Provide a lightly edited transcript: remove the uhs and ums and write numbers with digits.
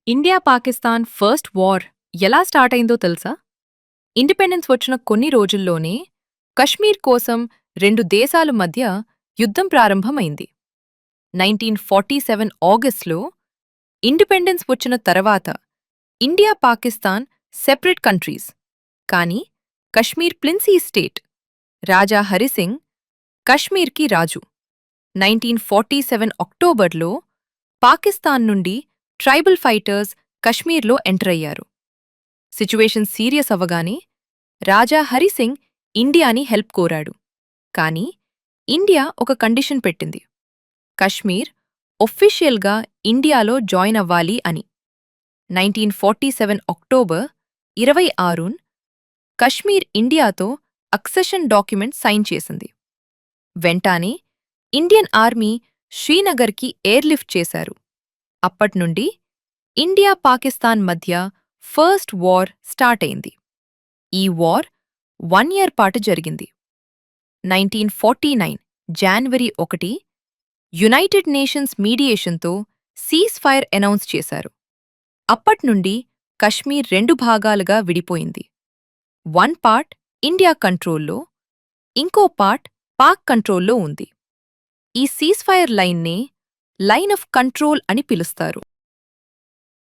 India Pakistan first war ఎలా start అయిందో తెలుసా? ఇండిపెండెన్స్ వచ్చిన కొన్ని రోజుల్లోనే కశ్మీర్ కోసం రెండు దేశాల మధ్య యుద్ధం ప్రారంభమైంది. 1947 ఆగస్టులో ఇండిపెండెన్స్ వచ్చిన తర్వాత ఇండియా పాకిస్తాన్ సెపరేట్ కంట్రీస్. కానీ కశ్మీర్ ప్రిన్సీ స్టేట్. రాజా హరిసింగ్ కశ్మీర్కి రాజు. 1947 అక్టోబర్లో పాకిస్తాన్ నుండి ట్రైబల్ ఫైటర్స్ కశ్మీర్లో ఎంటర్ అయ్యారు. సిచ్యువేషన్ సీరియస్ అవ్వగానే రాజా హరిసింగ్ ఇండియాని హెల్ప్ కోరాడు. కానీ ఇండియా ఒక కండిషన్ పెట్టింది. కశ్మీర్ ఒఫీషియల్గా ఇండియాలో జాయిన్ అవ్వాలి అని. 1947 అక్టోబర్ 26 కశ్మీర్ ఇండియాతో అక్సెషన్ డాక్యుమెంట్ సైన్ చేసింది. వెంటానే ఇండియన్ ఆర్మీ శ్రీనగర్కి ఎయిర్లిఫ్ట్ చేశారు. అప్పట్నుండి ఇండియా పాకిస్తాన్ మధ్య ఫస్ట్ వార్ స్టార్ట్ అయింది. ఈ వార్ 1 year పాటు జరిగింది. 1949 జనవరి 1 యునైటెడ్ నేషన్స్ మీడియేషన్తో సీజ్ ఫైర్ అనౌన్స్ చేశారు. అప్పట్నుండి కశ్మీర్ 2 భాగాలుగా విడిపోయింది. 1 పార్ట్ ఇండియా కంట్రోల్లో, ఇంకో పార్ట్ పాక్ కంట్రోల్లో ఉంది. ఈ సీజ్ ఫైర్ లైన్నే లైన్ ఆఫ్ కంట్రోల్ అని పిలుస్తారు.